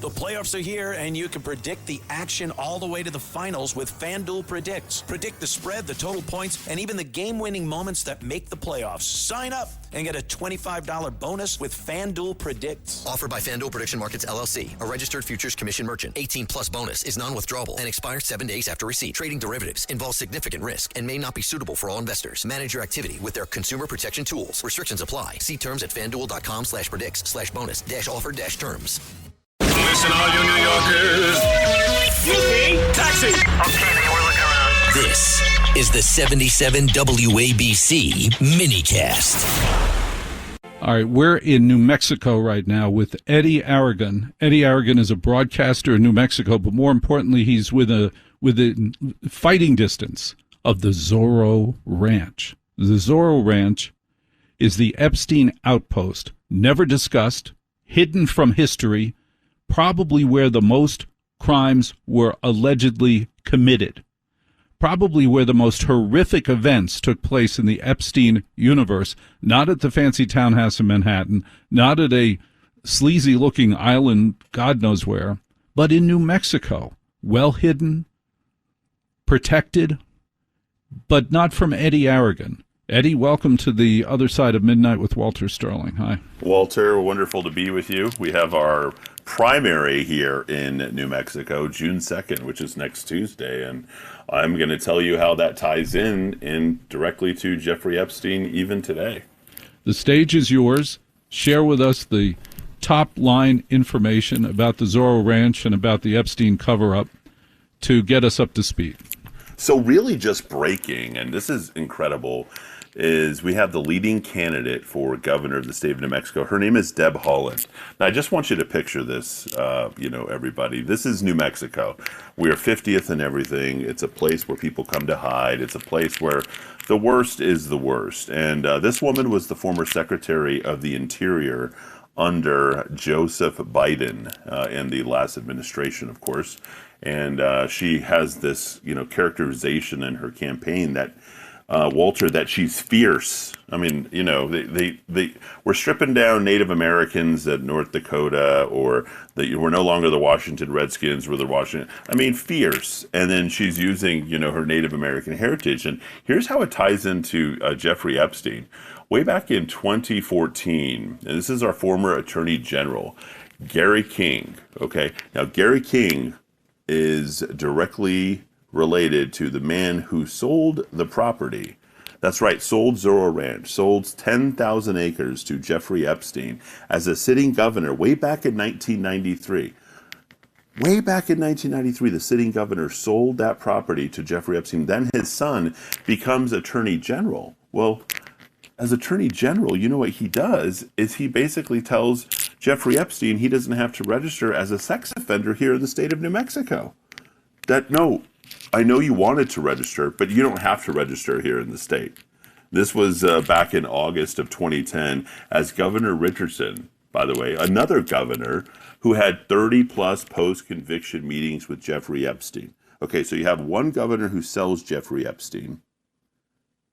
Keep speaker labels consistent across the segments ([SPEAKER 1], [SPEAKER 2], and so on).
[SPEAKER 1] The playoffs are here, and you can predict the action all the way to the finals with FanDuel Predicts. Predict the spread, the total points, and even the game-winning moments that make the playoffs. Sign up and get a $25 bonus with FanDuel Predicts.
[SPEAKER 2] Offered by FanDuel Prediction Markets, LLC, a registered futures commission merchant. 18-plus bonus is non-withdrawable and expires 7 days after receipt. Trading derivatives involves significant risk and may not be suitable for all investors. Manage your activity with their consumer protection tools. Restrictions apply. See terms at FanDuel.com/predicts/bonus-offer-terms.
[SPEAKER 3] Listen, all you New Yorkers. Taxi.
[SPEAKER 4] Okay, we're looking around.
[SPEAKER 2] This is the 77 WABC minicast.
[SPEAKER 5] All right, we're in New Mexico right now with Eddie Aragon. Eddie Aragon is a broadcaster in New Mexico, but more importantly, he's within fighting distance of the Zorro Ranch. The Zorro Ranch is the Epstein outpost, never discussed, hidden from history, probably where the most crimes were allegedly committed, probably where the most horrific events took place in the Epstein universe, not at the fancy townhouse in Manhattan, not at a sleazy-looking island God knows where, but in New Mexico, well hidden, protected, but not from Eddie Aragon. Eddie, welcome to the other side of midnight with Walter Sterling. Hi.
[SPEAKER 3] Walter, wonderful to be with you. We have our primary here in New Mexico, June 2nd, which is next Tuesday, and I'm going to tell you how that ties in directly to Jeffrey Epstein even today.
[SPEAKER 5] The stage is yours. Share with us the top-line information about the Zorro Ranch and about the Epstein cover-up to get us up to speed.
[SPEAKER 3] So really just breaking, and this is incredible, is we have the leading candidate for governor of the state of New Mexico. Her name is Deb Haaland. Now, I just want you to picture this, everybody. This is New Mexico. We are 50th and everything. It's a place where people come to hide. It's a place where the worst is the worst. And this woman was the former Secretary of the Interior under Joseph Biden in the last administration, of course. And she has this, characterization in her campaign that Walter, that she's fierce. I mean, they we're stripping down Native Americans at North Dakota, or we're no longer the Washington Redskins, we're the Washington. I mean, fierce. And then she's using, her Native American heritage. And here's how it ties into Jeffrey Epstein. Way back in 2014, and this is our former Attorney General, Gary King. Okay, now Gary King is directly related to the man who sold the property. That's right, sold Zorro Ranch, sold 10,000 acres to Jeffrey Epstein as a sitting governor way back in 1993. Way back in 1993, the sitting governor sold that property to Jeffrey Epstein. Then his son becomes Attorney General. Well, as Attorney General, you know what he does is he basically tells Jeffrey Epstein he doesn't have to register as a sex offender here in the state of New Mexico. No, I know you wanted to register, but you don't have to register here in the state. This was back in August of 2010 as Governor Richardson, by the way, another governor who had 30-plus post-conviction meetings with Jeffrey Epstein. Okay, so you have one governor who sells Jeffrey Epstein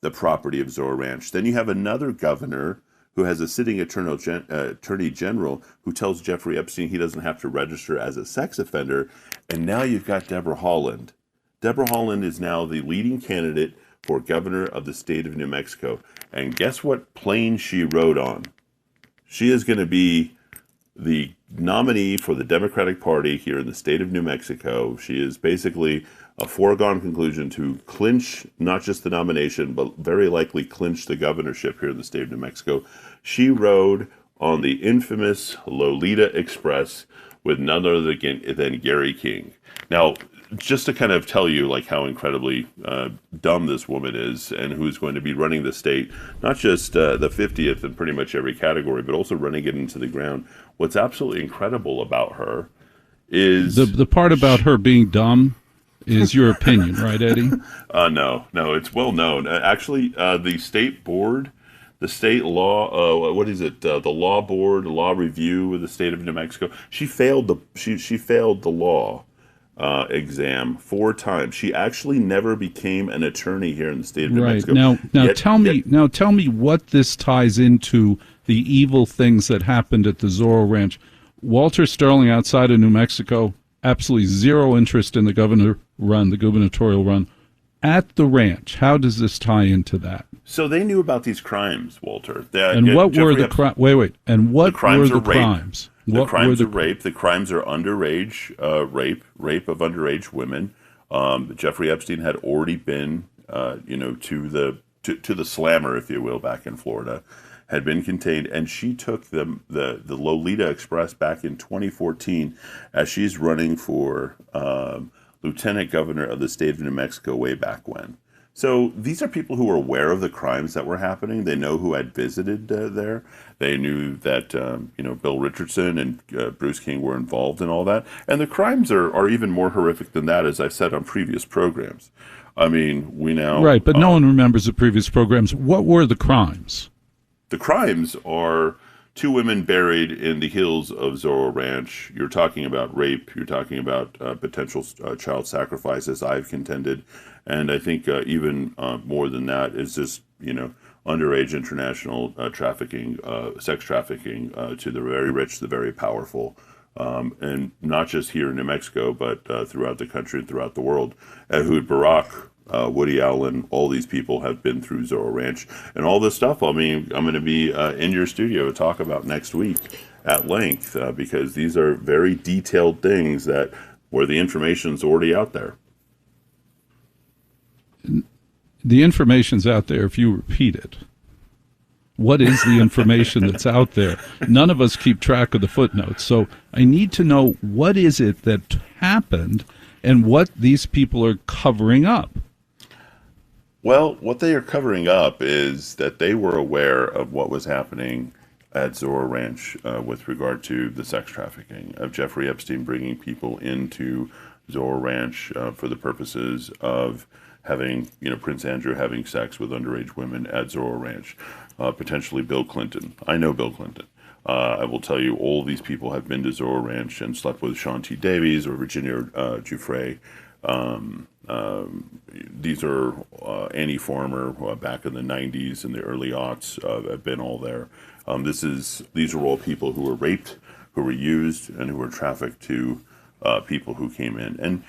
[SPEAKER 3] the property of Zorro Ranch. Then you have another governor who has a sitting attorney general who tells Jeffrey Epstein he doesn't have to register as a sex offender. And now you've got Deborah Haaland. Deborah Haaland is now the leading candidate for governor of the state of New Mexico. And guess what plane she rode on? She is going to be the nominee for the Democratic Party here in the state of New Mexico. She is basically a foregone conclusion to clinch not just the nomination, but very likely clinch the governorship here in the state of New Mexico. She rode on the infamous Lolita Express with none other than Gary King. Now, just to kind of tell you like how incredibly dumb this woman is and who's going to be running the state, not just the 50th in pretty much every category, but also running it into the ground. What's absolutely incredible about her is... The part about her being dumb is your opinion, right, Eddie? No, it's well known. Actually, the state board, the state law, the law board, law review of the state of New Mexico, she failed the law exam 4 times. She actually never became an attorney here in the state of New Mexico.
[SPEAKER 5] Now tell me what this ties into the evil things that happened at the Zorro Ranch. Walter Sterling outside of New Mexico, absolutely zero interest in the governor run, the gubernatorial run. At the ranch, how does this tie into that?
[SPEAKER 3] So they knew about these crimes, Walter.
[SPEAKER 5] And what were the crimes? Wait. And what were the crimes?
[SPEAKER 3] The crimes are rape. The crimes are underage rape of underage women. Jeffrey Epstein had already been, to the slammer, if you will, back in Florida, had been contained, and she took the Lolita Express back in 2014 as she's running for lieutenant governor of the state of New Mexico way back when. So these are people who are aware of the crimes that were happening. They know who had visited there. They knew that Bill Richardson and Bruce King were involved in all that. And the crimes are even more horrific than that, as I've said on previous programs. I mean, we now...
[SPEAKER 5] Right, but no one remembers the previous programs. What were the crimes?
[SPEAKER 3] The crimes are 2 women buried in the hills of Zorro Ranch. You're talking about rape. You're talking about potential child sacrifices, I've contended. And I think even more than that is just, underage international trafficking, sex trafficking to the very rich, the very powerful. And not just here in New Mexico, but throughout the country and throughout the world. Ehud Barak, Woody Allen, all these people have been through Zorro Ranch. And all this stuff, I mean, I'm going to be in your studio to talk about next week at length, because these are very detailed things where the information's already out there.
[SPEAKER 5] The information's out there if you repeat it. What is the information that's out there? None of us keep track of the footnotes. So I need to know, what is it that happened and what these people are covering up?
[SPEAKER 3] Well, what they are covering up is that they were aware of what was happening at Zorro Ranch with regard to the sex trafficking of Jeffrey Epstein bringing people into Zorro Ranch for the purposes of having, Prince Andrew having sex with underage women at Zorro Ranch. Potentially Bill Clinton. I know Bill Clinton. I will tell you, all these people have been to Zorro Ranch and slept with Sean T. Davies or Virginia Giuffre. These are Annie Farmer back in the 90s and the early aughts have been all there. These are all people who were raped, who were used, and who were trafficked to people who came in. And,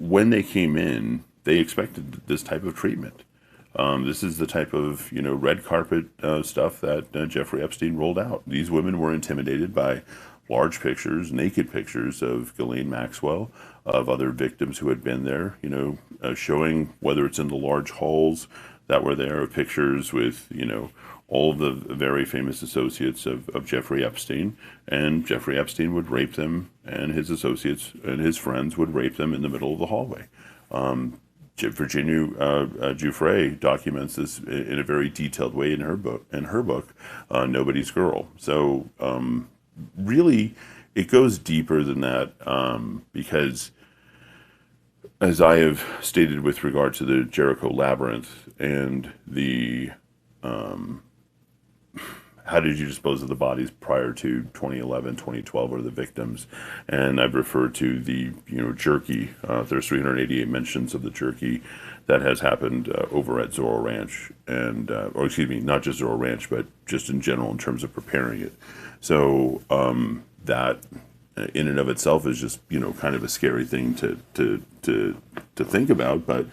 [SPEAKER 3] when they came in, they expected this type of treatment. This is the type of, red carpet stuff that Jeffrey Epstein rolled out. These women were intimidated by large pictures, naked pictures of Ghislaine Maxwell, of other victims who had been there, showing, whether it's in the large halls that were there, of pictures with, all of the very famous associates of Jeffrey Epstein. And Jeffrey Epstein would rape them, and his associates and his friends would rape them in the middle of the hallway. Virginia Giuffre documents this in a very detailed way in her book, Nobody's Girl. So really, it goes deeper than that, because, as I have stated with regard to the Jericho Labyrinth and the how did you dispose of the bodies prior to 2011, 2012, or the victims? And I've referred to the, jerky. There's 388 mentions of the jerky that has happened over at Zorro Ranch, and or excuse me, not just Zorro Ranch, but just in general in terms of preparing it. So that in and of itself is just, kind of a scary thing to think about. But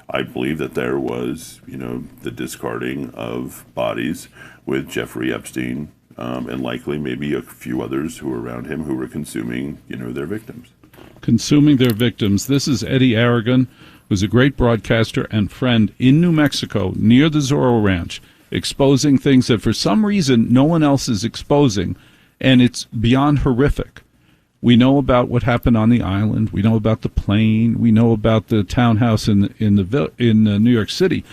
[SPEAKER 3] I believe that there was, the discarding of bodies with Jeffrey Epstein, and likely maybe a few others who were around him who were consuming, their victims.
[SPEAKER 5] Consuming their victims. This is Eddie Aragon, who's a great broadcaster and friend in New Mexico near the Zorro Ranch, exposing things that for some reason no one else is exposing, and it's beyond horrific. We know about what happened on the island. We know about the plane. We know about the townhouse in New York City.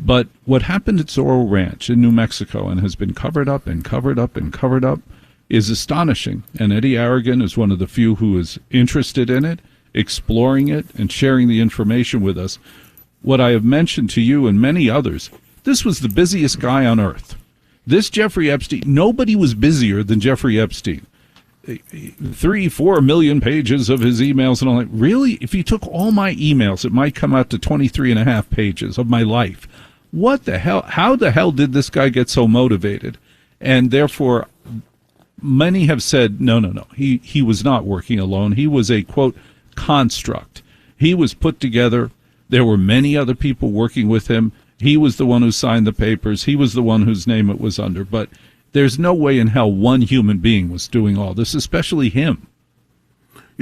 [SPEAKER 5] But what happened at Zorro Ranch in New Mexico and has been covered up and covered up and covered up is astonishing. And Eddie Aragon is one of the few who is interested in it, exploring it, and sharing the information with us. What I have mentioned to you and many others, this was the busiest guy on earth. This Jeffrey Epstein, nobody was busier than Jeffrey Epstein. 3-4 million pages of his emails and all that. Really? If you took all my emails, it might come out to 23.5 pages of my life. What the hell? How the hell did this guy get so motivated? And therefore, many have said, no. He was not working alone. He was a, quote, construct. He was put together. There were many other people working with him. He was the one who signed the papers. He was the one whose name it was under. But there's no way in hell one human being was doing all this, especially him.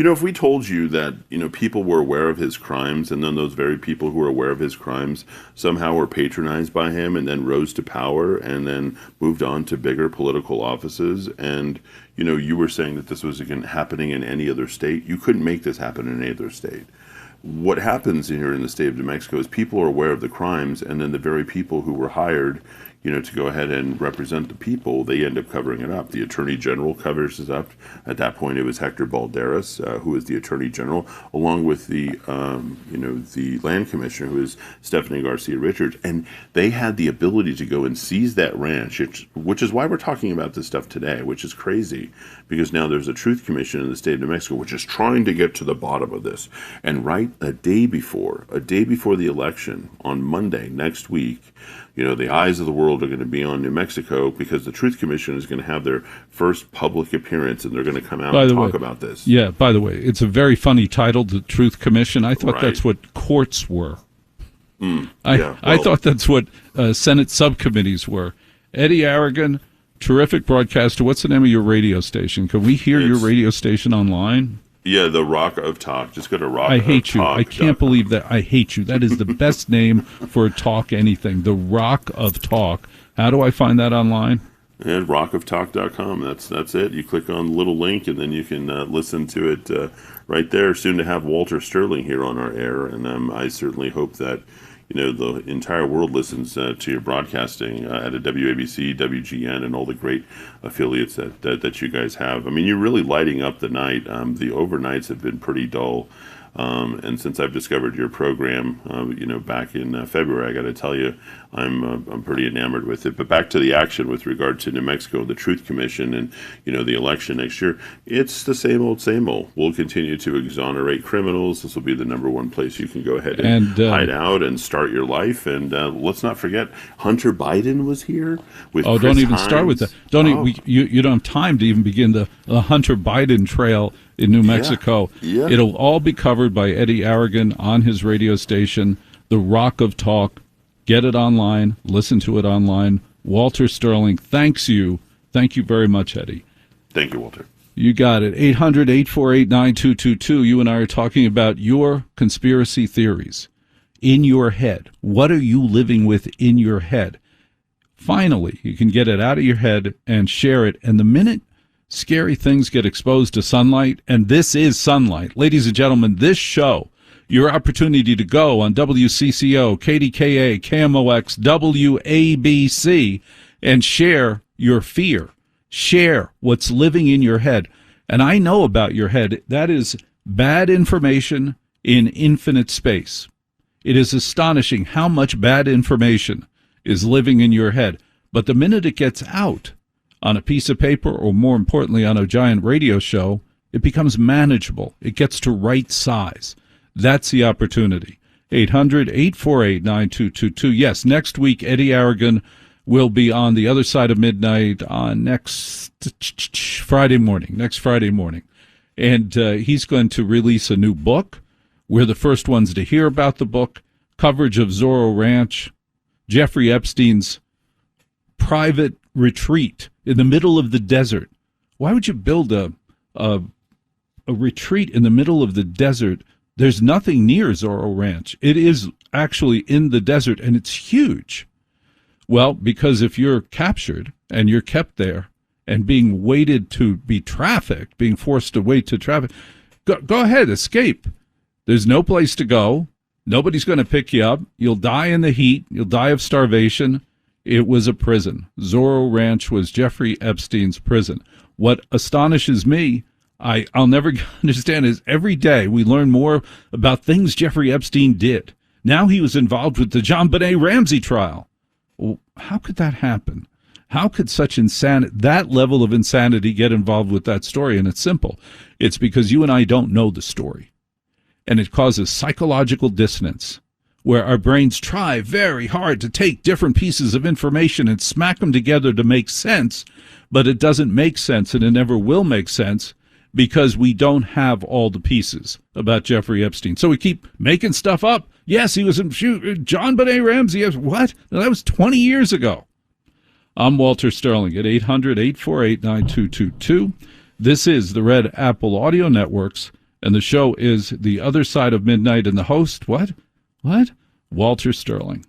[SPEAKER 3] If we told you that, people were aware of his crimes, and then those very people who were aware of his crimes somehow were patronized by him and then rose to power and then moved on to bigger political offices, and, you were saying that this was happening in any other state, you couldn't make this happen in any other state. What happens here in the state of New Mexico is people are aware of the crimes, and then the very people who were hired to go ahead and represent the people, they end up covering it up. The Attorney General covers it up. At that point, it was Hector Balderas, who is the Attorney General, along with the Land Commissioner, who is Stephanie Garcia Richards. And they had the ability to go and seize that ranch, which is why we're talking about this stuff today, which is crazy, because now there's a Truth Commission in the state of New Mexico, which is trying to get to the bottom of this. And right a day before the election, on Monday next week, the eyes of the world are going to be on New Mexico, because the Truth Commission is going to have their first public appearance, and they're going to come out and talk about this. Yeah,
[SPEAKER 5] by the way, it's a very funny title, the Truth Commission. I thought that's what courts were. I thought that's what Senate subcommittees were. Eddie Aragon, terrific broadcaster. What's the name of your radio station? Can we hear your radio station online?
[SPEAKER 3] Yeah, the Rock of Talk. Just go to Rock of Talk.
[SPEAKER 5] I hate you. I can't believe that. I hate you. That is the best name for a talk anything. The Rock of Talk. How do I find that online?
[SPEAKER 3] And rockoftalk.com. That's it. You click on the little link, and then you can listen to it right there. Soon to have Walter Sterling here on our air, and I certainly hope that the entire world listens to your broadcasting at a WABC, WGN, and all the great affiliates that you guys have. I mean, you're really lighting up the night. The overnights have been pretty dull. And since I've discovered your program, back in February, I got to tell you, I'm pretty enamored with it. But back to the action with regard to New Mexico, the Truth Commission, and the election next year. It's the same old, same old. We'll continue to exonerate criminals. This will be the number one place you can go ahead and hide out and start your life. And let's not forget, Hunter Biden was here with.
[SPEAKER 5] Oh,
[SPEAKER 3] Chris
[SPEAKER 5] don't even
[SPEAKER 3] Hines.
[SPEAKER 5] start with that. You don't have time to even begin the Hunter Biden trail in New Mexico.
[SPEAKER 3] Yeah.
[SPEAKER 5] It'll all be covered by Eddie Aragon on his radio station, The Rock of Talk. Get it online. Listen to it online. Walter Sterling thanks you. Thank you very much, Eddie.
[SPEAKER 3] Thank you, Walter.
[SPEAKER 5] You got it. 800-848-9222. You and I are talking about your conspiracy theories in your head. What are you living with in your head? Finally, you can get it out of your head and share it. And the minute scary things get exposed to sunlight, and this is sunlight. Ladies and gentlemen, this show, your opportunity to go on WCCO, KDKA, KMOX, WABC, and share your fear. Share what's living in your head. And I know about your head. That is bad information in infinite space. It is astonishing how much bad information is living in your head. But the minute it gets out on a piece of paper, or more importantly on a giant radio show, it becomes manageable. It gets to right size. That's the opportunity. 800-848-9222. Yes, next week, Eddie Aragon will be on the other side of midnight on next Friday morning. And he's going to release a new book. We're the first ones to hear about the book. Coverage of Zorro Ranch, Jeffrey Epstein's private retreat in the middle of the desert. Why would you build a retreat in the middle of the desert? There's nothing near Zorro Ranch. It is actually in the desert, and it's huge. Well, because if you're captured and you're kept there and being waited to be trafficked, being forced to wait to traffic, go ahead, escape. There's no place to go. Nobody's going to pick you up. You'll die in the heat. You'll die of starvation. It was a prison. Zorro Ranch was Jeffrey Epstein's prison. What astonishes me, I'll never understand, is every day we learn more about things Jeffrey Epstein did. Now he was involved with the JonBenet Ramsey trial. Well, how could that happen? How could such that level of insanity get involved with that story? And it's simple. It's because you and I don't know the story. And it causes psychological dissonance where our brains try very hard to take different pieces of information and smack them together to make sense, but it doesn't make sense, and it never will make sense because we don't have all the pieces about Jeffrey Epstein. So we keep making stuff up. Yes, he was in John Benet Ramsey. What? No, that was 20 years ago. I'm Walter Sterling at 800-848-9222. This is the Red Apple Audio Networks, and the show is The Other Side of Midnight, and the host, what? Walter Sterling.